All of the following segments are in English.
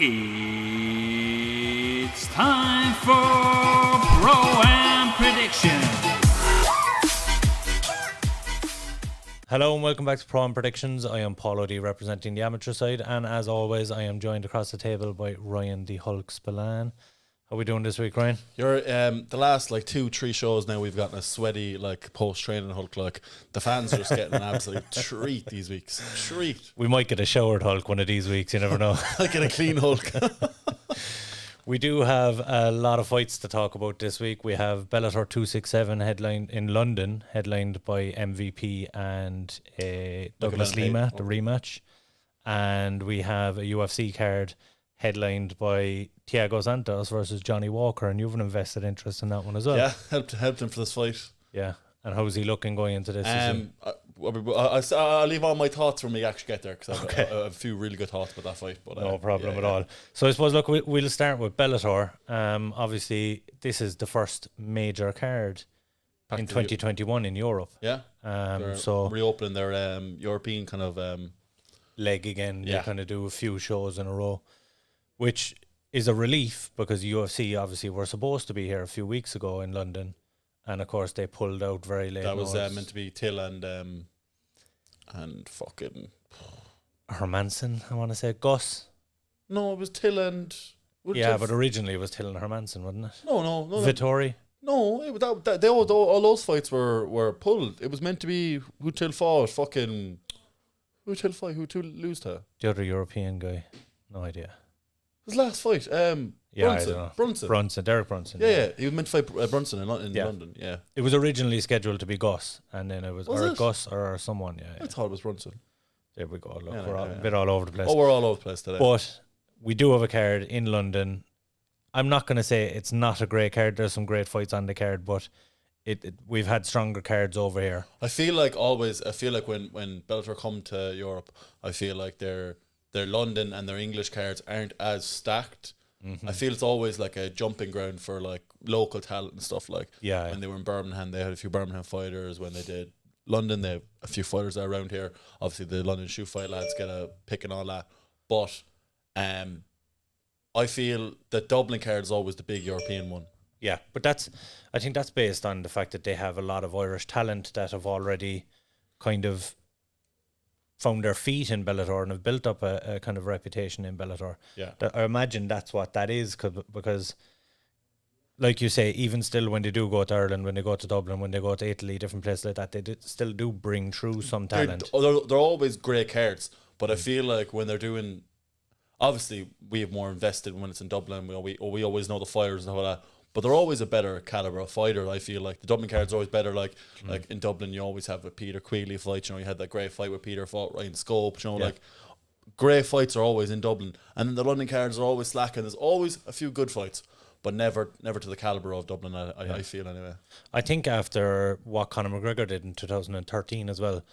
It's time for ProAm Predictions. Hello and welcome back to ProAm Predictions. I am Paul O'D representing the amateur side, and as always I am joined across the table by Ryan the Hulk Spillane. How are we doing this week, Ryan? You're the last 2-3 shows now we've gotten a sweaty post training Hulk. The fans are just getting an absolute treat these weeks. Treat. We might get a showered Hulk one of these weeks, you never know. I'll get a clean Hulk. We do have a lot of fights to talk about this week. We have Bellator 267 headlined in London, headlined by MVP and Douglas Lima, the rematch. And we have a UFC card headlined by Thiago Santos versus Johnny Walker, and you have an invested interest in that one as well. Yeah, helped him for this fight. Yeah, and how's he looking going into this? I'll leave all my thoughts when we actually get there, because I have a few really good thoughts about that fight. But no problem at all. So I suppose, look, we'll start with Bellator. Obviously, this is the first major card in 2021 in Europe. Yeah, so reopening their European kind of leg again. They kind of do a few shows in a row, which is a relief because UFC obviously were supposed to be here a few weeks ago in London, and of course they pulled out very late. That was meant to be Till and fucking Hermanson, I want to say. Gus. No, it was Till and but originally it was Till and Hermanson, wasn't it? No. Vittori. No, all those fights were pulled. It was meant to be who Till fought. Fucking who Till fight? Who Till lose to? The other European guy. No idea. His last fight. Brunson. Derek Brunson. Yeah. He was meant to fight Brunson in London. Yeah. It was originally scheduled to be Gus, and then it was Gus or someone. Yeah. I thought it was Brunson. There we go. Look, we're a bit all over the place. Oh, we're all over the place today. But we do have a card in London. I'm not going to say it's not a great card. There's some great fights on the card, but we've had stronger cards over here. I feel like when Bellator come to Europe, I feel like their London and their English cards aren't as stacked. Mm-hmm. I feel it's always like a jumping ground for local talent and stuff. When they were in Birmingham, they had a few Birmingham fighters. When they did London, they have a few fighters around here. Obviously, the London shoe fight lads get a pick and all that. But I feel that Dublin card is always the big European one. Yeah, but I think that's based on the fact that they have a lot of Irish talent that have already kind of found their feet in Bellator and have built up a kind of reputation in Bellator. Yeah, I imagine that's what that is, because, like you say, even still when they do go to Ireland, when they go to Dublin, when they go to Italy, different places like that, they still do bring through some talent. They're always great cards, but I feel like when they're doing, obviously we have more invested when it's in Dublin. We always know the fighters and all that. But they're always a better caliber of fighter. I feel like the Dublin cards are always better. Like in Dublin, you always have a Peter Queeley fight. You had that great fight with Peter fought Ryan Scope. Great fights are always in Dublin. And then the London cards are always slacking. There's always a few good fights, but never to the caliber of Dublin. I feel anyway. I think after what Conor McGregor did in 2013 as well,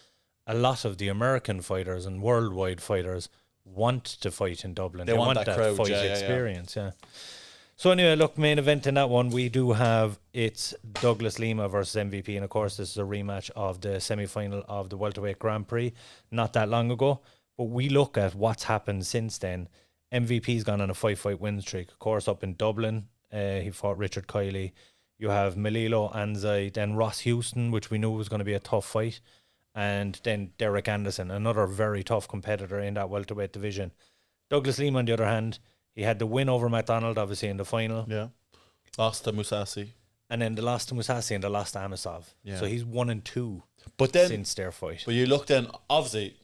a lot of the American fighters and worldwide fighters want to fight in Dublin. They want that crowd, fight experience. Yeah. So anyway, look, main event in that one, we do have, it's Douglas Lima versus MVP, and of course this is a rematch of the semi-final of the welterweight Grand Prix not that long ago. But we look at what's happened since then. MVP's gone on a 5-fight win streak, of course, up in Dublin. He fought Richard Kiley. You have Malilo Anzai, then Ross Houston, which we knew was going to be a tough fight, and then Derek Anderson, another very tough competitor in that welterweight division. Douglas Lima, on the other hand, he had the win over McDonald, obviously, in the final. Yeah. Lost to Mousasi. And then the loss to Mousasi and the loss to Amosov. Yeah. So he's 1-2 since their fight. But you look then, obviously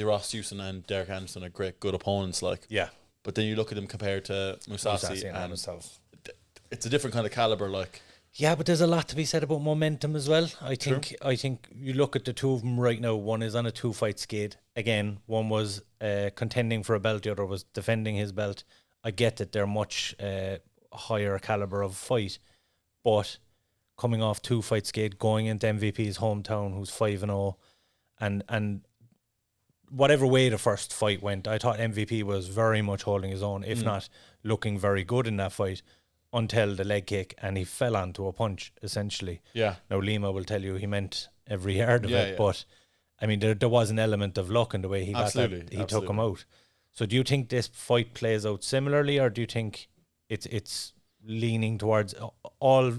Ross Houston and Derek Anderson are good opponents. Yeah. But then you look at them compared to Mousasi and Amosov. It's a different kind of caliber, Yeah, but there's a lot to be said about momentum as well. I think you look at the two of them right now. One is on a 2-fight skid. Again, one was contending for a belt. The other was defending his belt. I get that they're much higher caliber of fight, but coming off 2-fight skid, going into MVP's hometown, who's 5-0, and whatever way the first fight went, I thought MVP was very much holding his own, if not looking very good in that fight, until the leg kick, and he fell onto a punch, essentially. Yeah. Now, Lima will tell you he meant every yard of it, but I mean, there was an element of luck in the way he got that. He took him out. So do you think this fight plays out similarly, or do you think it's leaning towards all,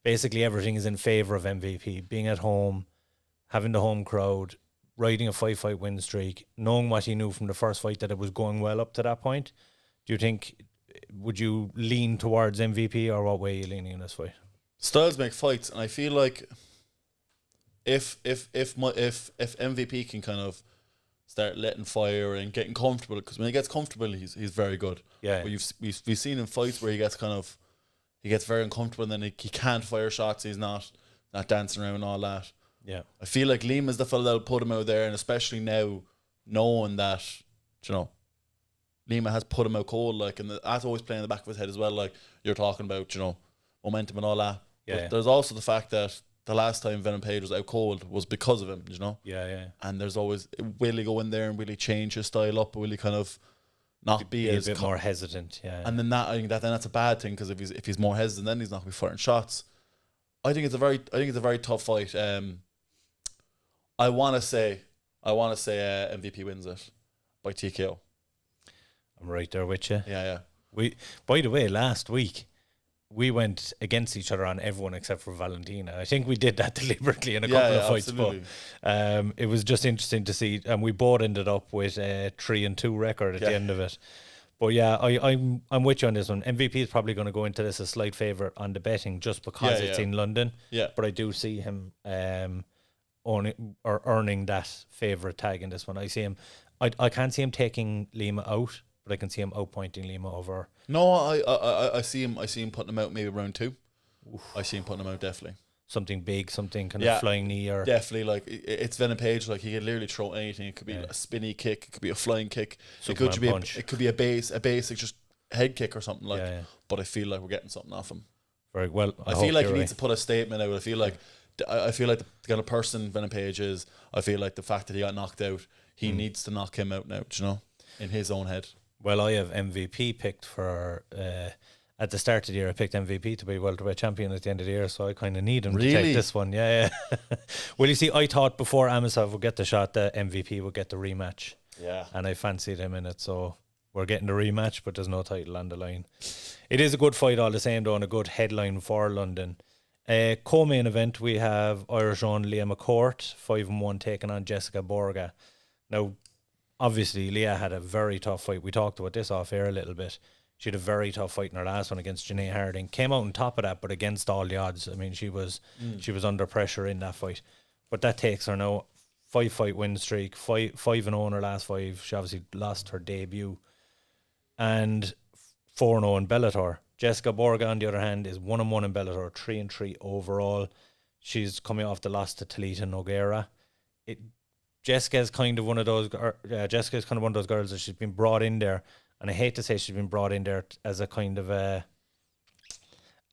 basically everything is in favour of MVP, being at home, having the home crowd, riding a 5-fight win streak, knowing what he knew from the first fight that it was going well up to that point? Do you think, would you lean towards MVP, or what way are you leaning in this fight? Styles make fights, and I feel like if MVP can kind of start letting fire and getting comfortable, because when he gets comfortable, he's very good. Yeah. But we've seen in fights where he gets very uncomfortable, and then he can't fire shots. He's not dancing around and all that. Yeah. I feel like Lima's the fella that'll put him out there, and especially now knowing that, you know, Lima has put him out cold, like, and that's always playing in the back of his head as well. Like you're talking about, you know, momentum and all that. Yeah. But there's also the fact that the last time Venom Page was out cold was because of him, you know. Yeah. And there's always, will he go in there and will he change his style up, or will he kind of not be a bit more hesitant? Yeah. And then I think that's a bad thing, because if he's more hesitant, then he's not going to be firing shots. I think it's a very tough fight. I want to say MVP wins it by TKO. I'm right there with you. Yeah. By the way, last week we went against each other on everyone except for Valentina. I think we did that deliberately in a couple of fights, absolutely. But it was just interesting to see, and we both ended up with a 3-2 record at the end of it. But yeah, I'm with you on this one. MVP is probably going to go into this a slight favourite on the betting, just because it's in London. Yeah. But I do see him earning that favourite tag in this one. I see him. I can't see him taking Lima out, but I can see him outpointing Lima over. No, I see him putting him out maybe round 2. Oof. I see him putting him out definitely. Something big, something kind of flying knee, or definitely, like it's Venom Page. Like he can literally throw anything. It could be a spinny kick. It could be a flying kick. It could be a basic just head kick or something like. Yeah. But I feel like we're getting something off him. Very well. I feel like he needs to put a statement out. I feel like the kind of person Venom Page is. I feel like the fact that he got knocked out, he needs to knock him out now. You know, in his own head. Well, I have MVP picked for. At the start of the year, I picked MVP to be welterweight champion at the end of the year, so I kind of need him to take this one. Yeah. Well, you see, I thought before Amosov would get the shot, that MVP would get the rematch. Yeah. And I fancied him in it, so we're getting the rematch, but there's no title on the line. It is a good fight all the same, though, and a good headline for London. Co-main event, we have Irish-owned Leah McCourt, 5-1, taking on Jessica Borga. Now, obviously, Leah had a very tough fight. We talked about this off air a little bit. She had a very tough fight in her last one against Janae Harding. Came out on top of that, but against all the odds. I mean, she was under pressure in that fight. But that takes her now 5-fight win streak, 5-0 in her last 5. She obviously lost her debut. And 4-0 in Bellator. Jessica Borga, on the other hand, is 1-1 in Bellator, 3-3 overall. She's coming off the loss to Talita Nogueira. Jessica's kind of one of those girls that she's been brought in there. And I hate to say she's been brought in there as a kind of a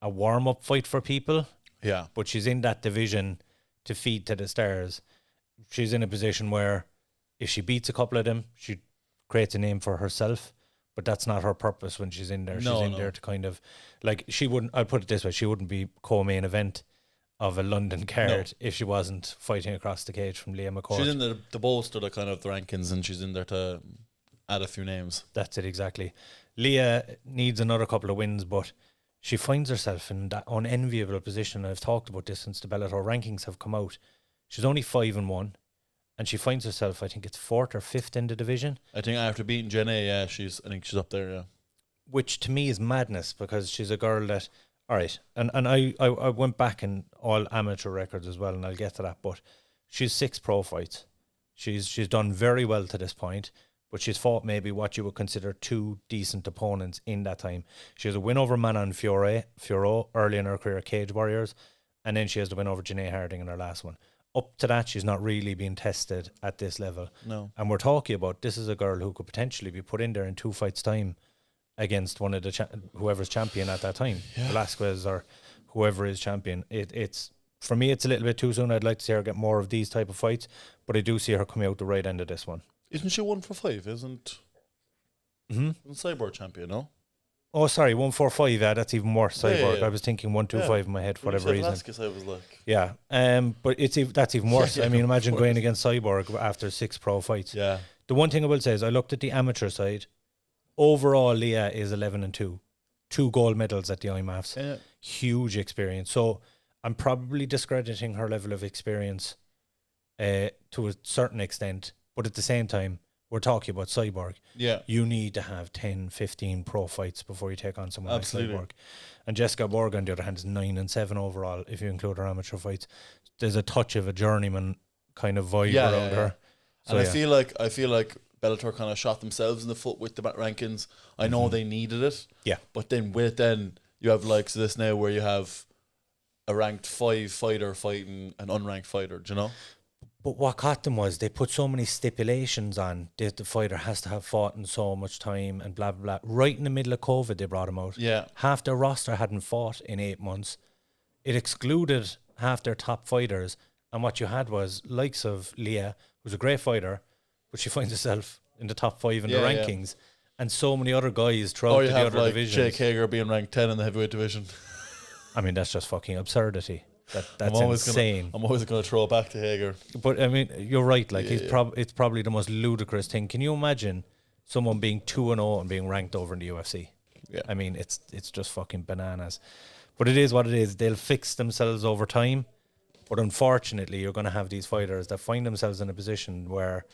warm-up fight for people. Yeah. But she's in that division to feed to the stars. She's in a position where if she beats a couple of them, she creates a name for herself. But that's not her purpose when she's in there. She's in there to kind of, like, I'll put it this way, she wouldn't be co-main event of a London card if she wasn't fighting across the cage from Leah McCourt. She's in the bolster, the kind of the rankings, and she's in there to add a few names. That's it, exactly. Leah needs another couple of wins, but she finds herself in that unenviable position. I've talked about this since the Bellator rankings have come out. She's only 5-1, and she finds herself, I think it's 4th or 5th in the division. I think after beating Jenny, I think she's up there, yeah. Which to me is madness, because she's a girl that, all right, and I went back in all amateur records as well, and I'll get to that, but she's 6 pro fights. She's done very well to this point. But she's fought maybe what you would consider 2 decent opponents in that time. She has a win over Manon Fiorot early in her career, Cage Warriors, and then she has the win over Janae Harding in her last one. Up to that, she's not really been tested at this level. No. And we're talking about, this is a girl who could potentially be put in there in 2 fights' time against one of the whoever's champion at that time, Velasquez or whoever is champion. It's for me, it's a little bit too soon. I'd like to see her get more of these type of fights, but I do see her coming out the right end of this one. Isn't she 1-for-5? Isn't Cyborg champion? No. Oh, sorry, 1-4-5. Yeah, that's even worse. Cyborg. I was thinking 1-2-5 in my head for whatever reason. Velasquez, I was like, but that's even worse. I mean, imagine going against Cyborg after 6 pro fights. Yeah. The one thing I will say is I looked at the amateur side. Overall, Leah is 11-2. 2 gold medals at the IMAFs. Yeah. Huge experience. So I'm probably discrediting her level of experience to a certain extent. But at the same time, we're talking about Cyborg. Yeah. You need to have 10, 15 pro fights before you take on someone Absolutely. like Cyborg. And Jessica Borg, on the other hand, is 9-7 overall, if you include her amateur fights. There's a touch of a journeyman kind of vibe around her. So, and I feel like Bellator kind of shot themselves in the foot with the rankings. I know they needed it. Yeah. But then you have likes of this now where you have a ranked 5 fighter fighting an unranked fighter, do you know? But what caught them was they put so many stipulations on that the fighter has to have fought in so much time and blah, blah, blah. Right in the middle of COVID, they brought him out. Yeah. Half their roster hadn't fought in 8 months. It excluded half their top fighters. And what you had was likes of Leah, who's a great fighter, but she finds herself in the top 5 in the rankings. And so many other guys throughout the other divisions. Jake Hager being ranked 10 in the heavyweight division. I mean, that's just fucking absurdity. That's insane. I'm always going to throw it back to Hager. But I mean, you're right. Like it's probably the most ludicrous thing. Can you imagine someone being 2-0 and being ranked over in the UFC? Yeah. I mean, it's just fucking bananas. But it is what it is. They'll fix themselves over time. But unfortunately, you're going to have these fighters that find themselves in a position where,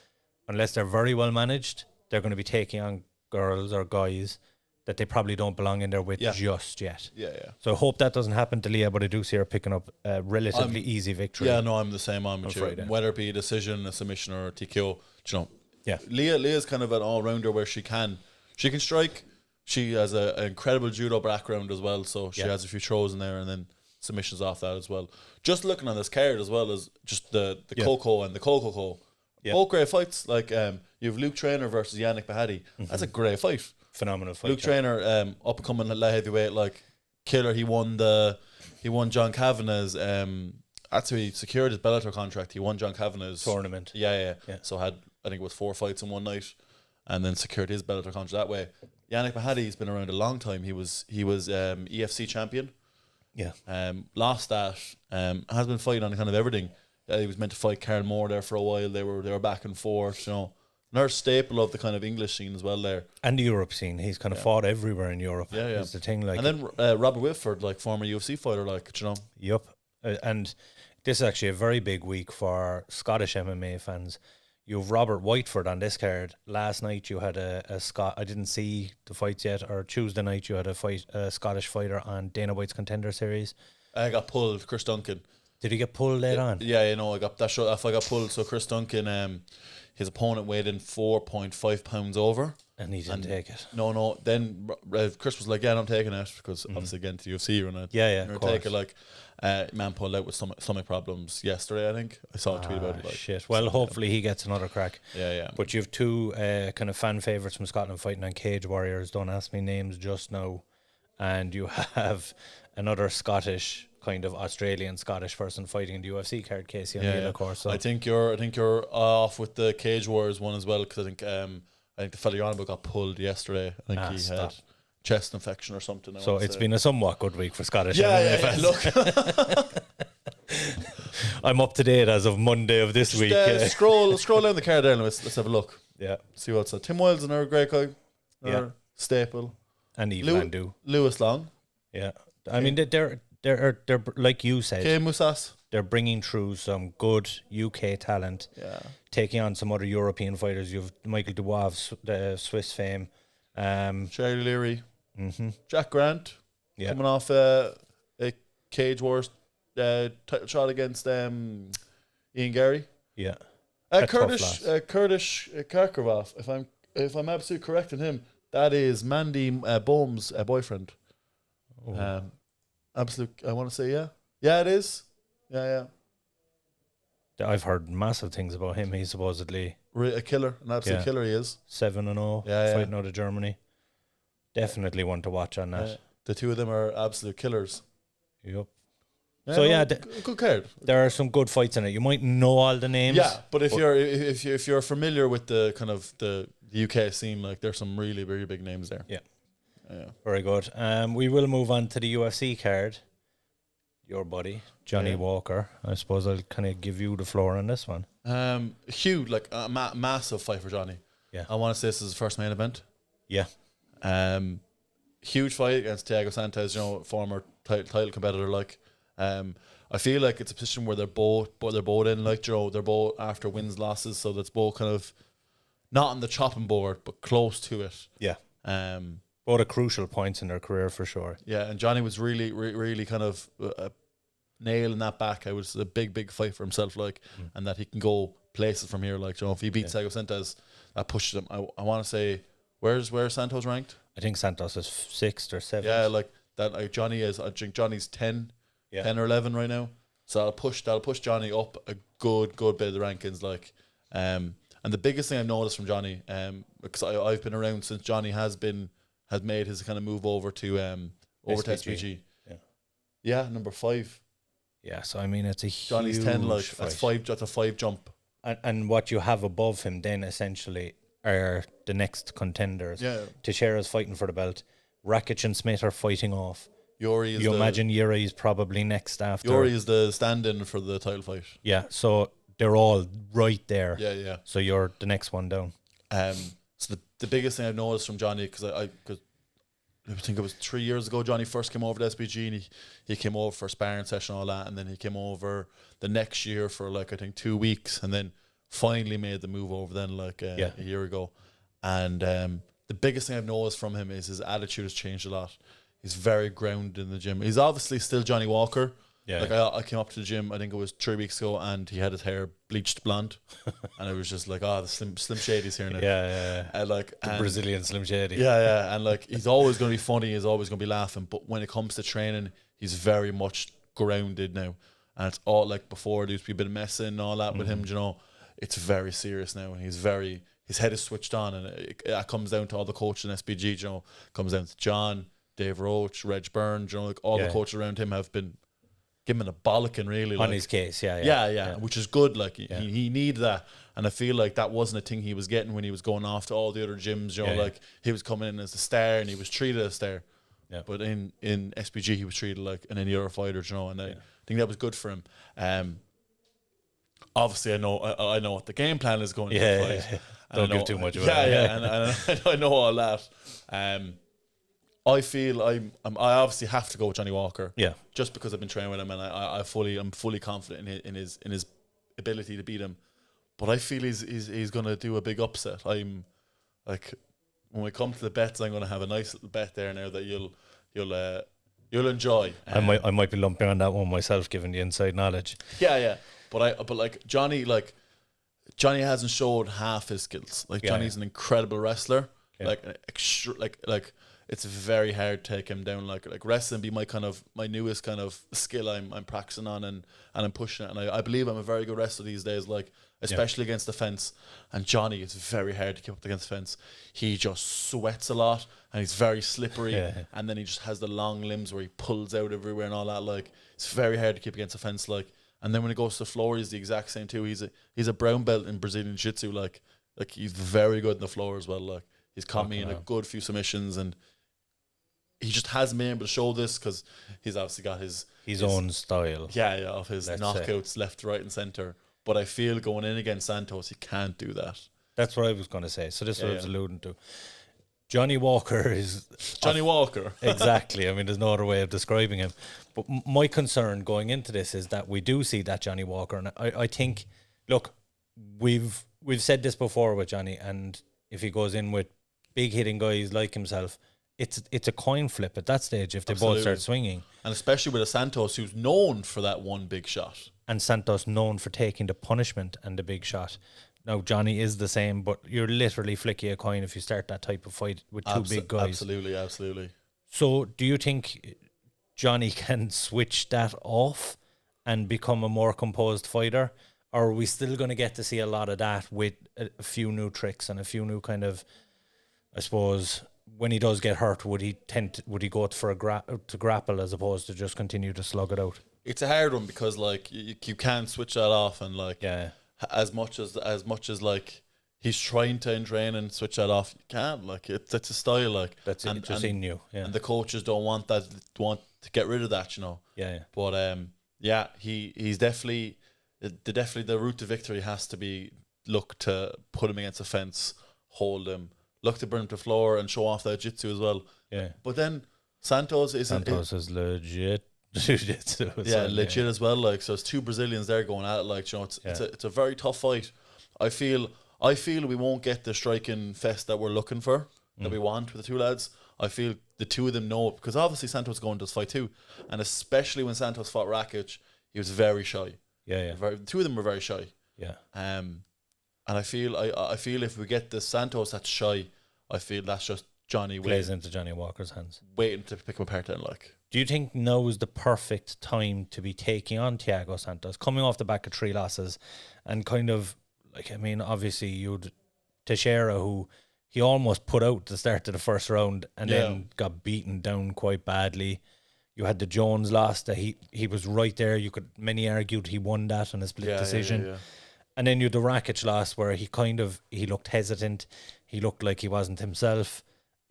unless they're very well managed, they're going to be taking on girls or guys that they probably don't belong in there with just yet. Yeah. So I hope that doesn't happen to Leah, but I do see her picking up a relatively easy victory. Yeah, no, I'm the same. I'm with you. Friday. Whether it be a decision, a submission, or a TKO, you know. Yeah. Leah's kind of an all-rounder where she can strike. She has an incredible judo background as well, so she has a few throws in there and then submissions off that as well. Just looking on this card as well as just the Coco and the Coco. Both great fights. Like you have Luke Traynor versus Yannick Bahati. That's a great fight. Phenomenal fight. Luke Traynor, up and coming light heavyweight, like killer. He won John Kavanagh's. That's how he secured his Bellator contract. He won John Kavanagh's tournament. Yeah. So I think it was 4 fights in one night, and then secured his Bellator contract that way. Yannick Bahati's been around a long time. He was EFC champion. Yeah. Lost that. Has been fighting on kind of everything. He was meant to fight Karl Moore there for a while. They were back and forth. You know, another staple of the kind of English scene as well there. And the Europe scene. He's kind of fought everywhere in Europe. Yeah. That's the thing. Like, and then Robert Whitford, like former UFC fighter, like, you know. Yep. And this is actually a very big week for Scottish MMA fans. You have Robert Whitford on this card. Last night you had a Scot. I didn't see the fights yet. Or Tuesday night you had a Scottish fighter on Dana White's Contender Series. I got pulled. Chris Duncan. Did he get pulled later on? Yeah, you know, I got that shot. If I got pulled, so Chris Duncan, his opponent weighed in 4.5 pounds over, and he didn't take it. No. Then Chris was like, "Yeah, I'm taking it," because obviously again to the UFC, you're not. Take it. Like, man pulled out with stomach problems yesterday. I think I saw a tweet about it. Like, shit. Well, hopefully he gets another crack. Yeah. But you have 2 kind of fan favorites from Scotland fighting on Cage Warriors. Don't ask me names just now. And you have another Scottish, kind of Australian Scottish person fighting in the UFC card, Casey O'Neill, of course. So I think you're off with the Cage Wars one as well, because I think the fella you're on about got pulled yesterday. I think he had chest infection or something. So it's been a somewhat good week for Scottish MMA fans. Look, I'm up to date as of Monday of this week. Scroll down the card there and let's have a look. Yeah, see what's that. Tim Wilds, another great guy. Staple. And Eve Landu. Lewis Long. Yeah, I mean they're like you said. Kay Musas. They're bringing through some good UK talent. Yeah. Taking on some other European fighters. You've Michael Dubois, the Swiss fame. Charlie Leary. Jack Grant. Yeah. Coming off a Cage Wars title shot against Ian Gary. Yeah. Kurdish Karkov. If I'm absolutely correct in him, that is Mandy Bohm's boyfriend. Absolute. I want to say yeah, it is. Yeah. I've heard massive things about him. He's supposedly a killer, an absolute killer. He is 7-0, fighting out of Germany. Definitely one to watch on that. The two of them are absolute killers. Yep. Yeah, so good card. There are some good fights in it. You might know all the names. Yeah, but if you're familiar with the kind of the UK scene, like there's some really very big names there. Yeah. Very good. We will move on to the UFC card. Your buddy, Johnny Walker. I suppose I'll kind of give you the floor on this one. Huge, like a massive fight for Johnny. Yeah. I want to say this is his first main event. Yeah. Huge fight against Thiago Santos, former title competitor. Like, I feel like it's a position where they're both in. Like, they're both after wins, losses, so that's both kind of not on the chopping board, but close to it. Yeah. Both are crucial points in their career for sure. Yeah, and Johnny was really kind of nailing that back. It was a big fight for himself, like, and that he can go places from here. Like, if he beats Thiago Santos, that pushes him. I want to say, where's Santos ranked? I think Santos is 6th or 7th. Yeah, like that. Like Johnny is. I think Johnny's 10 or 11 right now. So that'll push Johnny up a good bit of the rankings. Like, and the biggest thing I've noticed from Johnny, because I've been around since Johnny has made his kind of move over to SPG. Yeah, number 5. Yeah, so I mean it's a Johnny's huge 10. Like, fight. that's a 5 jump. And what you have above him then essentially are the next contenders. Yeah. Teixeira's fighting for the belt. Rakic and Smith are fighting off. Yuri is imagine Yuri is probably next after. Yuri is the stand-in for the title fight. Yeah, so they're all right there. Yeah. So you're the next one down. So the biggest thing I've noticed from Johnny, because I think it was 3 years ago Johnny first came over to SPG, and he came over for a sparring session and all that, and then he came over the next year for like I think 2 weeks, and then finally made the move over then like a year ago. And the biggest thing I've noticed from him is his attitude has changed a lot. He's very grounded in the gym. He's obviously still Johnny Walker. Yeah. Like I came up to the gym, I think it was 3 weeks ago, and he had his hair bleached blonde, and it was just like, the Slim Shady's here now. Yeah. And like the Brazilian Slim Shady. Yeah, and like he's always going to be funny. He's always going to be laughing. But when it comes to training, he's very much grounded now, and it's all like before. There's been a bit of messing and all that with him. It's very serious now, and his head is switched on, and it comes down to all the coaches in SPG. Comes down to John, Dave Roach, Reg Byrne. Like all the coaches around him have been giving a bollocking really on his case. Yeah, which is good. Like he needed that, and I feel like that wasn't a thing he was getting when he was going off to all the other gyms. Like he was coming in as a star, and he was treated as a star. Yeah. But in SPG, he was treated like any other fighter. And I think that was good for him. Obviously, I know what the game plan is going to the fight. Don't give too much away. And I know all that. I feel I obviously have to go with Johnny Walker. Yeah. Just because I've been training with him, and I'm fully confident in his ability to beat him. But I feel he's going to do a big upset. I'm like, when we come to the bets, I'm going to have a nice little bet there now that you'll enjoy. I might be lumping on that one myself, given the inside knowledge. Yeah. But like Johnny hasn't showed half his skills. Like Johnny's an incredible wrestler. Yeah. Like it's very hard to take him down. Like wrestling be my newest kind of skill I'm practicing on and I'm pushing it. And I believe I'm a very good wrestler these days, like especially against the fence. And Johnny, it's very hard to keep up against the fence. He just sweats a lot and he's very slippery. And then he just has the long limbs where he pulls out everywhere and all that. Like it's very hard to keep against the fence. Like, and then when he goes to the floor, he's the exact same too. He's a brown belt in Brazilian Jiu-Jitsu. Like he's very good in the floor as well. Like he's caught me in a good few submissions, and he just hasn't been able to show this because he's obviously got his own style. Of his knockouts left, right, and center. But I feel going in against Santos, he can't do that. That's what I was going to say. So this is what I was alluding to. Johnny Walker is... Johnny Walker. Exactly. I mean, there's no other way of describing him. But my concern going into this is that we do see that Johnny Walker. And I think, look, we've said this before with Johnny, and if he goes in with big hitting guys like himself, it's a coin flip at that stage if they both start swinging. And especially with a Santos who's known for that one big shot. And Santos known for taking the punishment and the big shot. Now, Johnny is the same, but you're literally flicking a coin if you start that type of fight with two big guys. Absolutely. So do you think Johnny can switch that off and become a more composed fighter? Or are we still going to get to see a lot of that with a few new tricks and a few new kind of, I suppose, when he does get hurt, would he go for to grapple as opposed to just continue to slug it out? It's a hard one because like you can't switch that off, and like as much as like he's trying to in train and switch that off, you can't. Like it's a style, like that's just in you. Yeah. And the coaches don't want to get rid of that, Yeah. But he's definitely the route to victory has to be look to put him against a fence hold him, look to bring him to the floor and show off that jiu-jitsu as well. Yeah. But then Santos is legit. Jiu-jitsu as well, legit as well. Like, so it's two Brazilians there going at it. Like, you know, it's a very tough fight. I feel we won't get the striking fest that we're looking for, that we want with the two lads. I feel the two of them know, because obviously Santos going to this fight too, and especially when Santos fought Rakic, he was very shy. Yeah. The two of them were very shy. Yeah. And I feel if we get the Santos that's shy, I feel that's just Johnny plays into Johnny Walker's hands, waiting to pick him apart. Then, like, do you think now is the perfect time to be taking on Thiago Santos, coming off the back of 3 losses, and kind of like, I mean, obviously you'd Teixeira, who he almost put out the start of the first round and then got beaten down quite badly. You had the Jones loss that he was right there. Many argued he won that on a split decision. Yeah. And then you had the Rakic loss where he looked hesitant. He looked like he wasn't himself.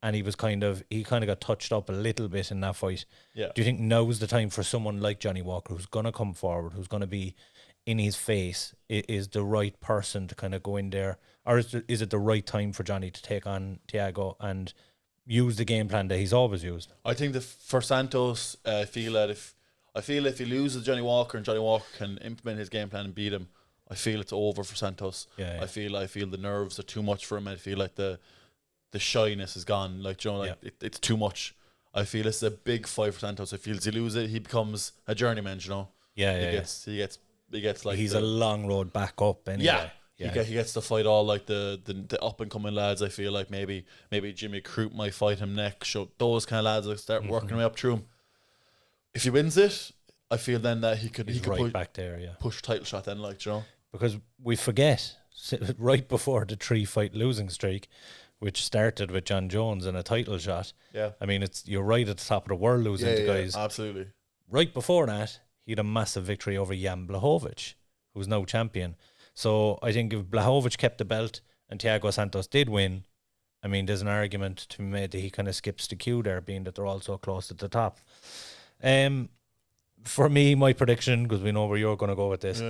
And he kind of got touched up a little bit in that fight. Yeah. Do you think now's the time for someone like Johnny Walker, who's going to come forward, who's going to be in his face, is the right person to kind of go in there? Or is it the right time for Johnny to take on Thiago and use the game plan that he's always used? I think for Santos, I feel if he loses Johnny Walker and Johnny Walker can implement his game plan and beat him, I feel it's over for Santos. Yeah. I feel the nerves are too much for him. I feel like the shyness is gone. Like, you know, it's too much. I feel it's a big fight for Santos. I feel if he loses it, he becomes a journeyman. You know. He gets like he's a long road back up. Anyway. Yeah. He gets to fight all like the up and coming lads. I feel like maybe Jimmy Crute might fight him next. So those kind of lads like start working their way up through him. If he wins it, I feel then that he could right back there. Yeah. Push title shot then, like, you know. Because we forget right before the 3-fight losing streak, which started with John Jones in a title shot. Yeah. I mean, you're right at the top of the world losing to guys. Absolutely. Right before that, he had a massive victory over Jan Blachowicz, who's now champion. So I think if Blachowicz kept the belt and Thiago Santos did win, I mean, there's an argument to be made that he kind of skips the queue there, being that they're all so close at the top. For me, my prediction, because we know where you're going to go with this,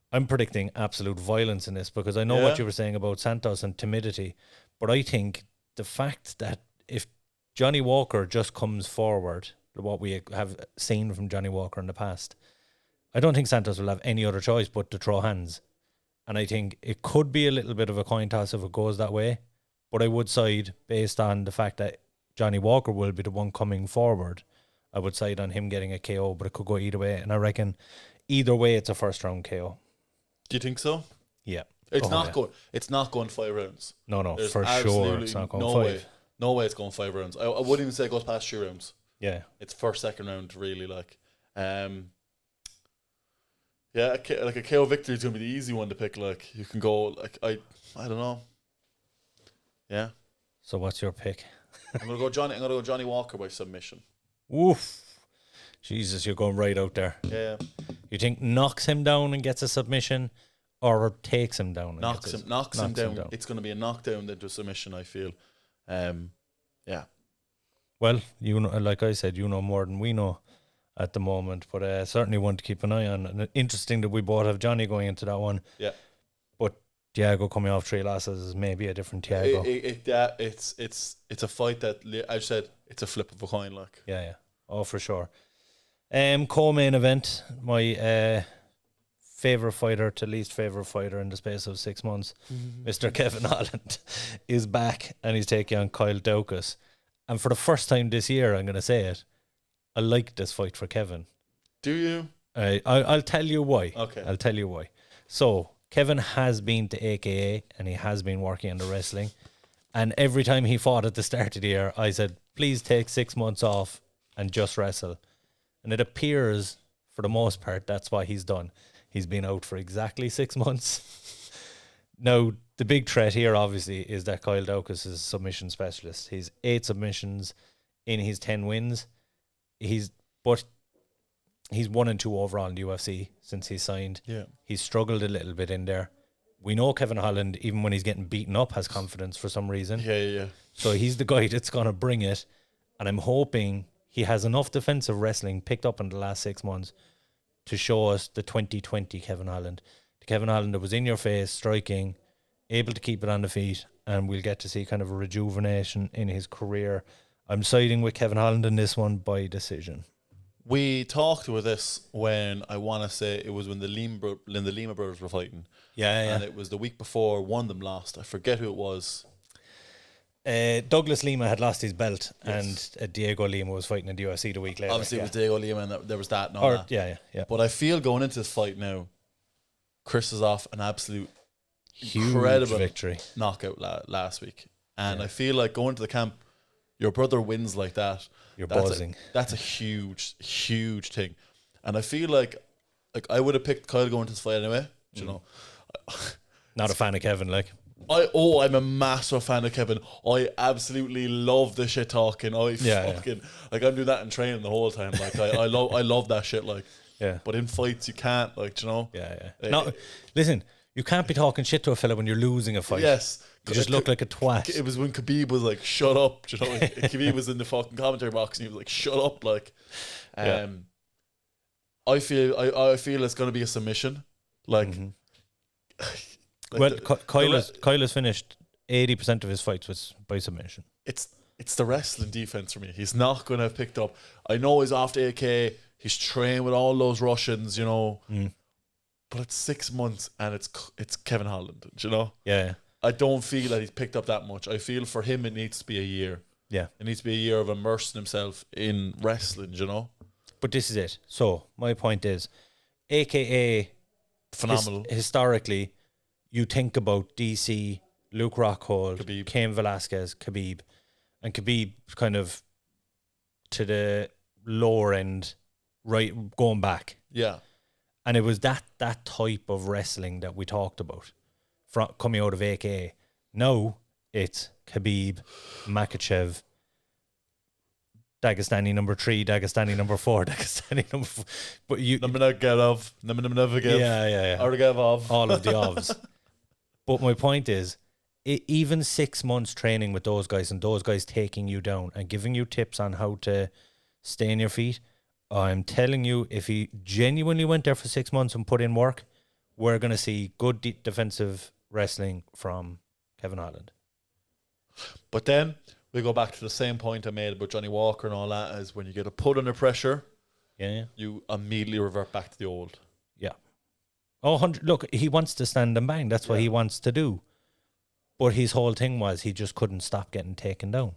I'm predicting absolute violence in this, because I know what you were saying about Santos and timidity, but I think the fact that if Johnny Walker just comes forward, what we have seen from Johnny Walker in the past, I don't think Santos will have any other choice but to throw hands. And I think it could be a little bit of a coin toss if it goes that way, but I would side, based on the fact that Johnny Walker will be the one coming forward, I would side on him getting a KO, but it could go either way. And I reckon either way, it's a first round KO. Do you think so? Yeah. It's not going 5 rounds. No, there's for sure it's not going 5. No way it's going 5 rounds. I wouldn't even say it goes past 3 rounds. Yeah. It's first, second round, really, like. Yeah, like a KO victory is going to be the easy one to pick. Like, you can go, like, I don't know. Yeah. So what's your pick? I'm going to go Johnny Walker by submission. Oof. Jesus, you're going right out there. Yeah. You think knocks him down and gets a submission, or takes him down? And knocks him down. It's going to be a knockdown then to a submission, I feel. Yeah. Well, you know, like I said, you know more than we know at the moment, but certainly one to keep an eye on. And interesting that we both have Johnny going into that one. Yeah. But Thiago coming off 3 losses is maybe a different Thiago. It's a fight that, as I said, it's a flip of a coin, like. Yeah. Oh, for sure. Co-main event, my favourite fighter to least favourite fighter in the space of 6 months, Mr. Kevin Holland, is back, and he's taking on Kyle Docus. And for the first time this year, I'm going to say it, I like this fight for Kevin. Do you? I'll tell you why. Okay. I'll tell you why. So, Kevin has been to AKA, and he has been working on the wrestling. And every time he fought at the start of the year, I said, please take 6 months off and just wrestle. And it appears, for the most part, that's what he's done. He's been out for exactly 6 months. Now, the big threat here, obviously, is that Kyle Docus is a submission specialist. He's 8 submissions in his 10 wins. He's 1 and 2 overall in the UFC since he signed. Yeah. He's struggled a little bit in there. We know Kevin Holland, even when he's getting beaten up, has confidence for some reason. Yeah. So he's the guy that's going to bring it. And I'm hoping he has enough defensive wrestling picked up in the last 6 months to show us the 2020 Kevin Holland. The Kevin Holland that was in your face, striking, able to keep it on the feet, and we'll get to see kind of a rejuvenation in his career. I'm siding with Kevin Holland in this one by decision. We talked with this when I want to say it was when the Lima brothers were fighting. Yeah. And it was the week before one of them lost. I forget who it was. Douglas Lima had lost his belt, and Diego Lima was fighting in the UFC the week later. Obviously, it was Diego Lima, and there was that and all that. Yeah. But I feel going into this fight now, Chris is off an absolute huge incredible victory knockout last week. And I feel like going to the camp, your brother wins like that. You're buzzing. That's a huge, huge thing. And I feel like I would have picked Kyle going to this fight anyway. You know, not a fan of Kevin, like. I'm a massive fan of Kevin. I absolutely love the shit talking. I'm doing that in training the whole time. Like I love that shit. Like, but in fights you can't. Like, you know. No, listen, you can't be talking shit to a fella when you're losing a fight. Yes. You just look like a twat. It was when Khabib was like, "Shut up," you know. Khabib was in the fucking commentary box and he was like, "Shut up," like. I feel it's going to be a submission. Like, Kyle has finished 80% of his fights was by submission. It's the wrestling defense for me. He's not going to have picked up. I know he's after AK. He's trained with all those Russians, you know. But it's 6 months and it's Kevin Holland, you know. Yeah. I don't feel that he's picked up that much. I feel for him it needs to be a year. Yeah. It needs to be a year of immersing himself in wrestling, you know. But this is it. So my point is, AKA phenomenal. Historically, you think about DC, Luke Rockhold, Khabib. Cain Velasquez, Khabib, and Khabib kind of to the lower end, right, going back. Yeah. And it was that type of wrestling that we talked about coming out of AKA. Now it's Khabib, Makhachev, Dagestani number 3, Dagestani number 4, Dagestani number 4. But you never get of. Yeah. Or give of. All of the ofs. But my point is, even 6 months training with those guys and those guys taking you down and giving you tips on how to stay on your feet, I'm telling you, if he genuinely went there for 6 months and put in work, we're going to see good defensive wrestling from Kevin Holland. But then we go back to the same point I made about Johnny Walker and all that, is when you get a put under pressure, you immediately revert back to the old. Yeah. Look, he wants to stand and bang. That's what he wants to do. But his whole thing was he just couldn't stop getting taken down.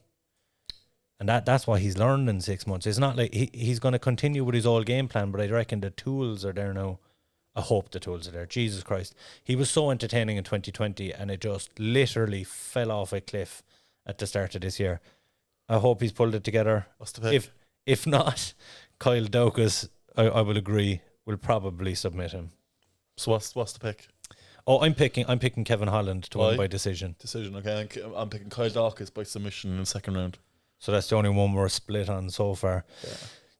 And that's what he's learned in 6 months. It's not like he's going to continue with his old game plan, but I reckon the tools are there now. I hope the tools are there. Jesus Christ. He was so entertaining in 2020 and it just literally fell off a cliff at the start of this year. I hope he's pulled it together. What's the pick? If not, Kyle Docus, I will agree, will probably submit him. So what's the pick? Oh, I'm picking Kevin Holland to win by decision. Decision, okay. I'm picking Kyle Docus by submission in the second round. So that's the only one we're split on so far. Yeah.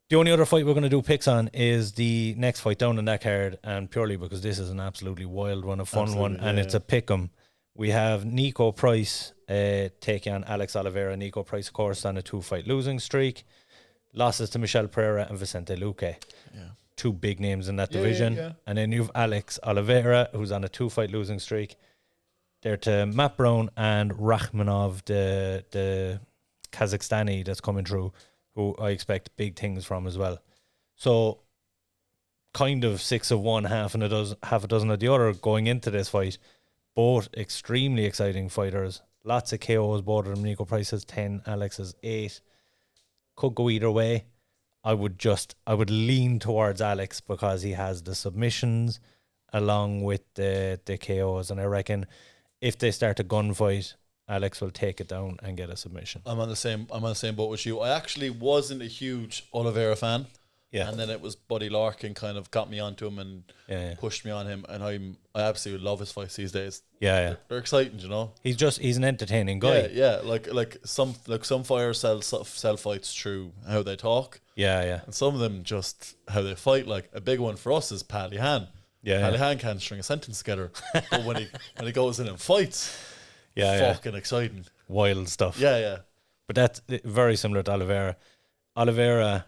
The only other fight we're going to do picks on is the next fight down in that card, and purely because this is an absolutely wild one, a fun one, and it's a pick'em. We have Nico Price taking on Alex Oliveira. Nico Price, of course, on a 2-fight losing streak. Losses to Michel Pereira and Vicente Luque. Yeah. 2 big names in that division. Yeah. And then you've Alex Oliveira, who's on a 2-fight losing streak. They're to Matt Brown and Rakhmonov, the Kazakhstani that's coming through, who I expect big things from as well. So kind of 6 of one, half a dozen of the other going into this fight. Both extremely exciting fighters. Lots of KOs, both of them. Nico Price has 10, Alex has 8. Could go either way. I would lean towards Alex because he has the submissions along with the KOs, and I reckon if they start a gunfight, Alex will take it down and get a submission. I'm on the same boat with you. I actually wasn't a huge Oliveira fan. Yeah. And then it was Buddy Larkin kind of got me onto him and pushed me on him, and I absolutely love his fights these days. Yeah. They're exciting, you know. He's an entertaining guy. Yeah. Like some fighters sell fights through how they talk. Yeah. And some of them just how they fight. Like a big one for us is Paddy Han. Yeah. Paddy Han can't string a sentence together. But when he goes in and fights, fucking exciting. Wild stuff. Yeah. But that's very similar to Oliveira. Oliveira,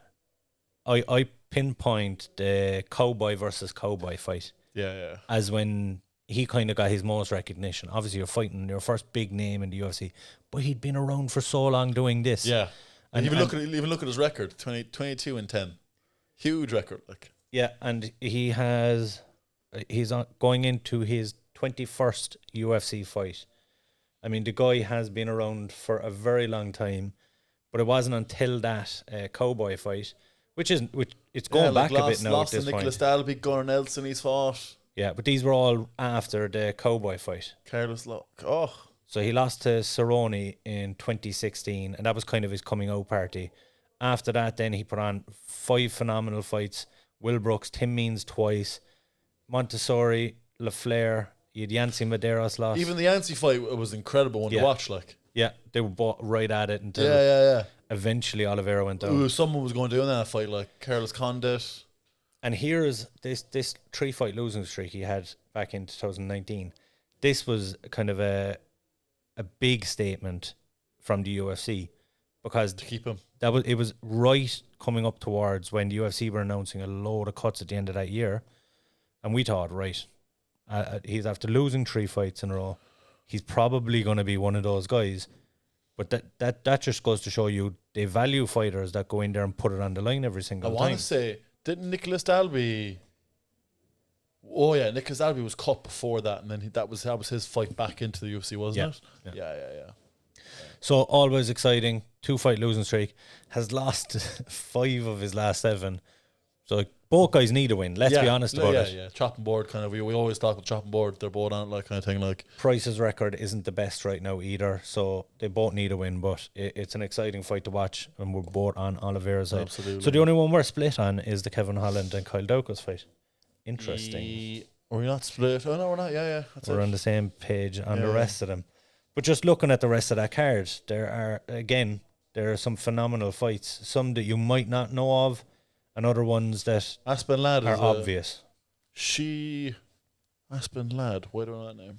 I pinpoint the cowboy versus cowboy fight. Yeah. As when he kind of got his most recognition. Obviously, you're fighting your first big name in the UFC, but he'd been around for so long doing this. Yeah. And even look at his record, 22-10. Huge record, like. Yeah, and he's going into his 21st UFC fight. I mean, the guy has been around for a very long time, but it wasn't until that Cowboy fight, which it's going back a bit now at this point. Nicholas Dalby, Gunnar Nelson, he's fought. Yeah, but these were all after the Cowboy fight. Carlos Locke. Oh. So he lost to Cerrone in 2016, and that was kind of his coming out party. After that, then he put on 5 phenomenal fights. Will Brooks, Tim Means twice, Montessori, LaFleur, you had Yancy Medeiros lost. Even the Yancy fight was incredible one to watch, like. Yeah, they were both right at it until eventually Oliveira went down. Ooh, someone was going to do in that fight, like Carlos Condit. And here's this 3-fight losing streak he had back in 2019. This was kind of a big statement from the UFC, because to keep him. It was right coming up towards when the UFC were announcing a load of cuts at the end of that year, and we thought, right, he's after losing 3 fights in a row, he's probably going to be one of those guys. But that just goes to show you they value fighters that go in there and put it on the line every single time. I want to say, didn't Nicholas Dalby? Oh yeah, Nicholas Dalby was cut before that, and then that was his fight back into the UFC, wasn't it? Yeah. So always exciting. 2-fight losing streak. Has lost 5 of his last 7. So both guys need a win. Let's be honest about it. Yeah, chopping board kind of. We always talk about chopping board. They're both on it, like kind of thing. Like Price's record isn't the best right now either, so they both need a win. But it's an exciting fight to watch, and we're both on Oliveira's side. Absolutely. So the only one we're split on is the Kevin Holland and Kyle Docus fight. Interesting. We're not split. Oh no, we're not. Yeah. We're on the same page on the rest of them. But just looking at the rest of that card, there are some phenomenal fights. Some that you might not know of, and other ones that Aspen Ladd are obvious. Aspen Ladd, why do I know that name?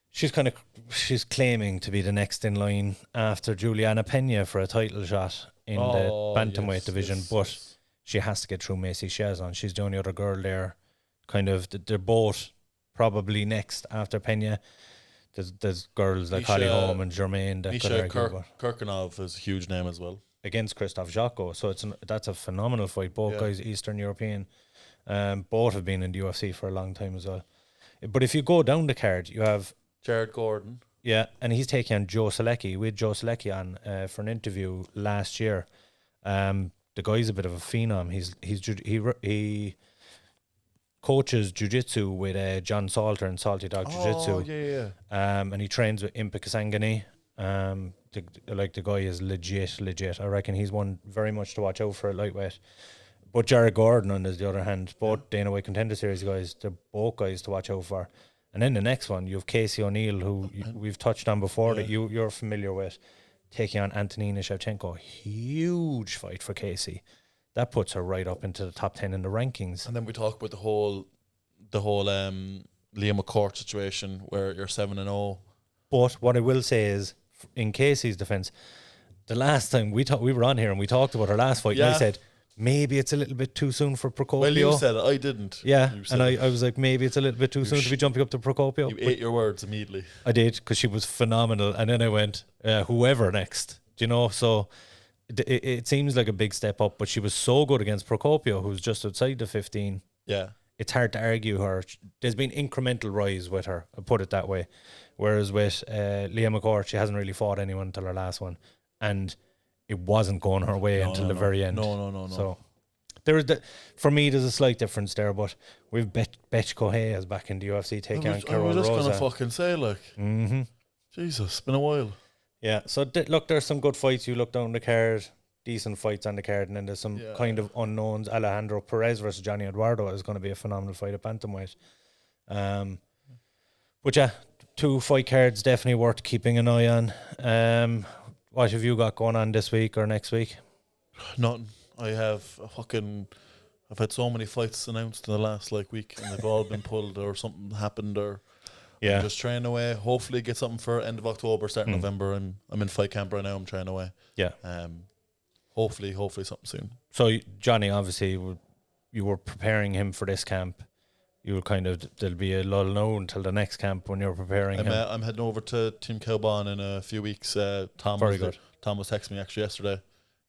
She's claiming to be the next in line after Juliana Pena for a title shot in the bantamweight division, but she has to get through Macy Chazon. She's the only other girl there. Kind of, they're both probably next after Pena. There's girls like Holly Holm and Germaine that Misha Kirkinov is a huge name as well. Against Christoph Jocko. So that's a phenomenal fight. Both guys Eastern European. Both have been in the UFC for a long time as well. But if you go down the card, you have Jared Gordon. Yeah, and he's taking on Joe Selecki. We had Joe Selecki on for an interview last year. The guy's a bit of a phenom. He coaches jiu-jitsu with John Salter and Salty Dog Jiu-Jitsu. And he trains with Impa Kasangani. The guy is legit. I reckon he's one very much to watch out for at lightweight. But Jared Gordon, on the other hand, both Dana White Contender Series guys, they're both guys to watch out for. And then the next one, you have Casey O'Neill, who we've touched on before, that you're familiar with, taking on Antonina Shevchenko. Huge fight for Casey. That puts her right up into the top 10 in the rankings. And then we talk about the whole Liam McCourt situation where you're 7-0. But what I will say is, in Casey's defence, the last time we were on here and we talked about her last fight, and I said, maybe it's a little bit too soon for Procopio. Well, you said it. I didn't. Yeah, and I was like, maybe it's a little bit too soon to be jumping up to Procopio. You ate your words immediately. I did, because she was phenomenal. And then I went, whoever next. Do you know? So it seems like a big step up, but she was so good against Procopio, who's just outside the 15. Yeah. It's hard to argue her. There's been incremental rise with her, I'll put it that way. Whereas with Leah McCourt, she hasn't really fought anyone until her last one. And it wasn't going her way until the very end. No. So for me, there's a slight difference there, but we've Betch Kohei is back in the UFC taking on Carol Rosa. I was just going to fucking say, like, Jesus, it's been a while. Yeah, so look, there's some good fights. You look down the card, decent fights on the card, and then there's some kind of unknowns. Alejandro Perez versus Johnny Eduardo is going to be a phenomenal fight at bantamweight. But yeah, 2 fight cards definitely worth keeping an eye on. What have you got going on this week or next week? Nothing. I've had so many fights announced in the last week, and they've all been pulled or something happened, or I'm just training away. Hopefully get something for end of October, start November, and I'm in fight camp right now. I'm training away. Yeah. Hopefully something soon. So Johnny, obviously, you were preparing him for this camp. there'll be a lull now until the next camp when you're preparing. I'm heading over to Team Cowbon in a few weeks. Tom was texting me actually yesterday.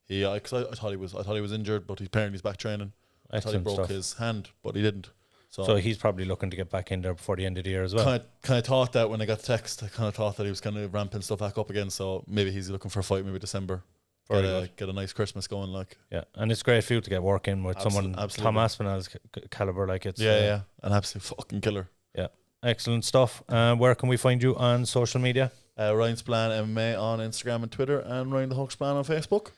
I thought he was injured, but apparently he's back training. I thought he broke his hand, but he didn't. So he's probably looking to get back in there before the end of the year as well. Kind of thought that when I got the text, I kind of thought that he was kind of ramping stuff back up again. So maybe he's looking for a fight, maybe December. Get a nice Christmas going, like. Yeah, and it's great for you to get working with someone Tom Aspinall's caliber, like it's. Yeah, an absolute fucking killer. Yeah, excellent stuff. Where can we find you on social media? Ryan Spillane MMA on Instagram and Twitter, and Ryan the Hulk Spillane on Facebook.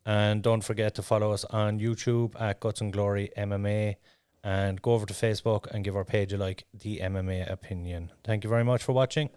And don't forget to follow us on YouTube at Guts and Glory MMA. And go over to Facebook and give our page a like, The MMA Opinion. Thank you very much for watching.